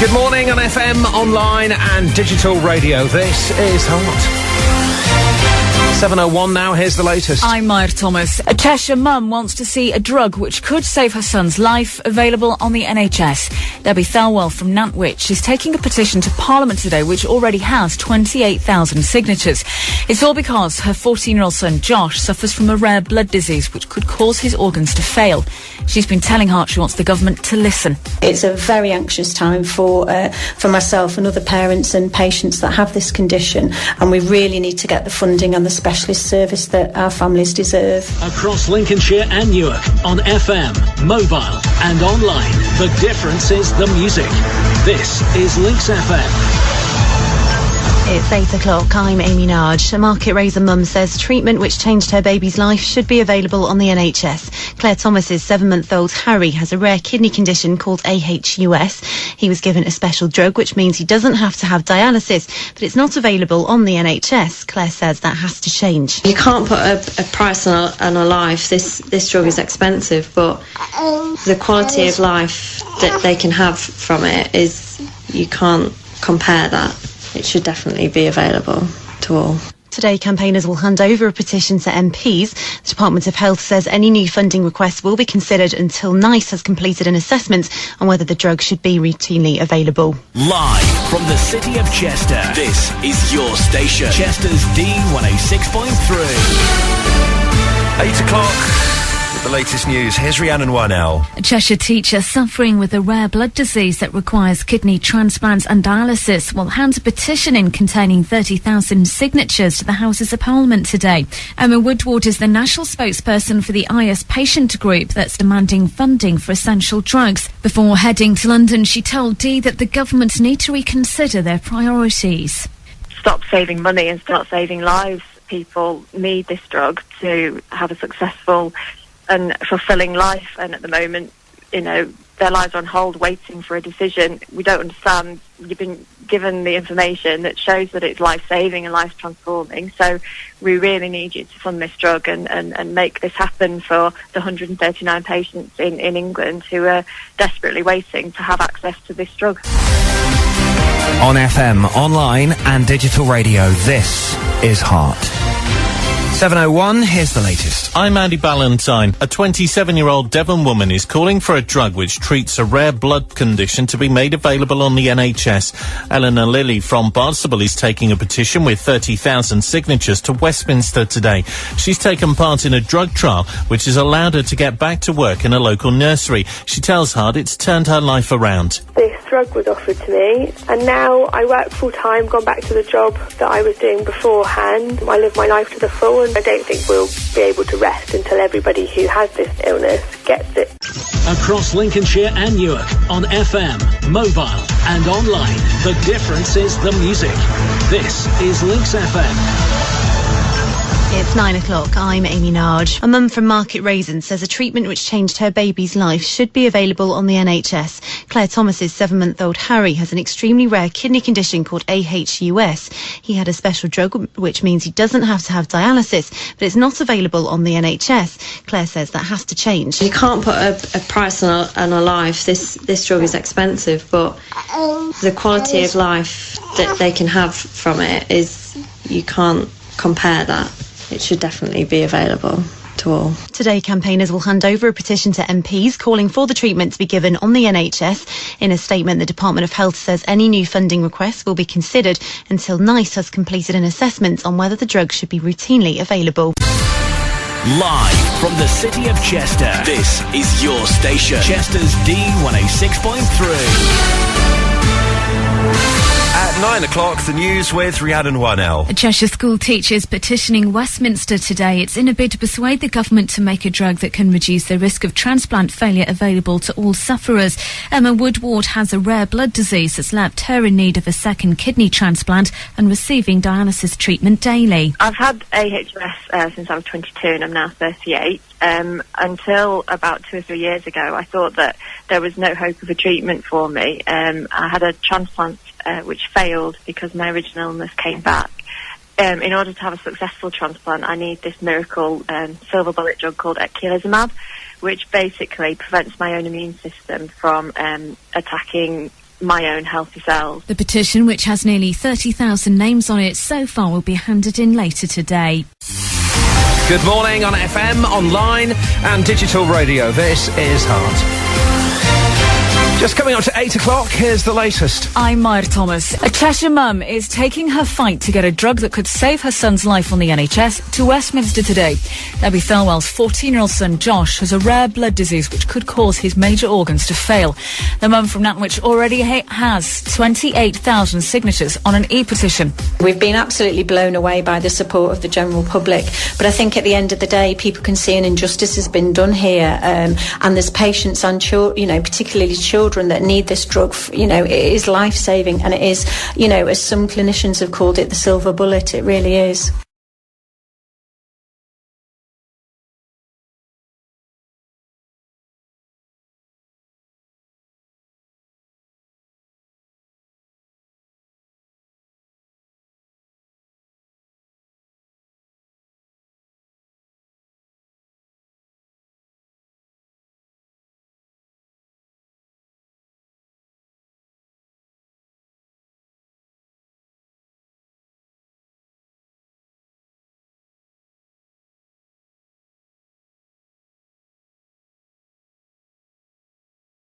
Good morning on FM, online and digital radio. This is Hot. 7:01 now, here's the latest. I'm Maya Thomas. A Cheshire mum wants to see a drug which could save her son's life available on the NHS. Debbie Thelwell from Nantwich is taking a petition to Parliament today which already has 28,000 signatures. It's all because her 14-year-old son Josh suffers from a rare blood disease which could cause his organs to fail. She's been telling Hart she wants the government to listen. It's a very anxious time for myself and other parents and patients that have this condition, and we really need to get the funding and the specialist service that our families deserve. Across Lincolnshire and Newark, on FM, mobile and online, the difference is the music. This is Links FM. It's 8 o'clock. I'm Amy Narge. A Market Raiser mum says treatment which changed her baby's life should be available on the NHS. Claire Thomas's 7-month-old Harry has a rare kidney condition called aHUS. He was given a special drug which means he doesn't have to have dialysis, but it's not available on the NHS. Claire says that has to change. You can't put a price on a life. This drug is expensive, but the quality of life that they can have from it is, you can't compare that. It should definitely be available to all. Today, campaigners will hand over a petition to MPs. The Department of Health says any new funding requests will be considered until NICE has completed an assessment on whether the drug should be routinely available. Live from the city of Chester, this is your station, Chester's D106.3. 8 o'clock. The latest news. Here's Rhiannon Wynell. A Cheshire teacher suffering with a rare blood disease that requires kidney transplants and dialysis will hand a petition in containing 30,000 signatures to the Houses of Parliament today. Emma Woodward is the national spokesperson for the aHUS patient group that's demanding funding for essential drugs. Before heading to London, she told Dee that the government need to reconsider their priorities. Stop saving money and start saving lives. People need this drug to have a successful and fulfilling life, and at the moment, their lives are on hold waiting for a decision. We don't understand. You've been given the information that shows that it's life-saving and life-transforming, so we really need you to fund this drug and make this happen for the 139 patients in England who are desperately waiting to have access to this drug. On FM, online and digital radio, this is Heart. 7:01, here's the latest. I'm Andy Ballantyne. A 27-year-old Devon woman is calling for a drug which treats a rare blood condition to be made available on the NHS. Eleanor Lilly from Barnstable is taking a petition with 30,000 signatures to Westminster today. She's taken part in a drug trial which has allowed her to get back to work in a local nursery. She tells Hard it's turned her life around. This drug was offered to me, and now I work full-time, gone back to the job that I was doing beforehand. I live my life to the full, and I don't think we'll be able to rest until everybody who has this illness gets it. Across Lincolnshire and Newark, on FM, mobile and online, the difference is the music. This is Links FM. It's 9 o'clock. I'm Amy Narge. A mum from Market Raisin says a treatment which changed her baby's life should be available on the NHS. Claire Thomas's 7-month-old Harry has an extremely rare kidney condition called aHUS. He had a special drug which means he doesn't have to have dialysis, but it's not available on the NHS. Claire says that has to change. You can't put a price on a life. This drug is expensive, but the quality of life that they can have from it is, you can't compare that. It should definitely be available to all. Today, campaigners will hand over a petition to MPs calling for the treatment to be given on the NHS. In a statement, the Department of Health says any new funding requests will be considered until NICE has completed an assessment on whether the drug should be routinely available. Live from the city of Chester, this is your station, Chester's D106.3. At 9 o'clock, the news with Rhiannon Wynell. A Cheshire school teacher is petitioning Westminster today. It's in a bid to persuade the government to make a drug that can reduce the risk of transplant failure available to all sufferers. Emma Woodward has a rare blood disease that's left her in need of a second kidney transplant and receiving dialysis treatment daily. I've had aHUS since I was 22 and I'm now 38. Until about 2 or 3 years ago, I thought that there was no hope of a treatment for me. I had a transplant which failed because my original illness came back. In order to have a successful transplant, I need this miracle silver bullet drug called eculizumab, which basically prevents my own immune system from attacking my own healthy cells. The petition, which has nearly 30,000 names on it so far, will be handed in later today. Good morning on FM, online and digital radio. This is Heart. Just coming up to 8 o'clock, here's the latest. I'm Maya Thomas. A Cheshire mum is taking her fight to get a drug that could save her son's life on the NHS to Westminster today. Debbie Thelwell's 14-year-old son Josh has a rare blood disease which could cause his major organs to fail. The mum from Nantwich already has 28,000 signatures on an e-petition. We've been absolutely blown away by the support of the general public, but I think at the end of the day people can see an injustice has been done here, and there's patients and particularly children that need this drug. It is life-saving, and it is, as some clinicians have called it, the silver bullet. It really is.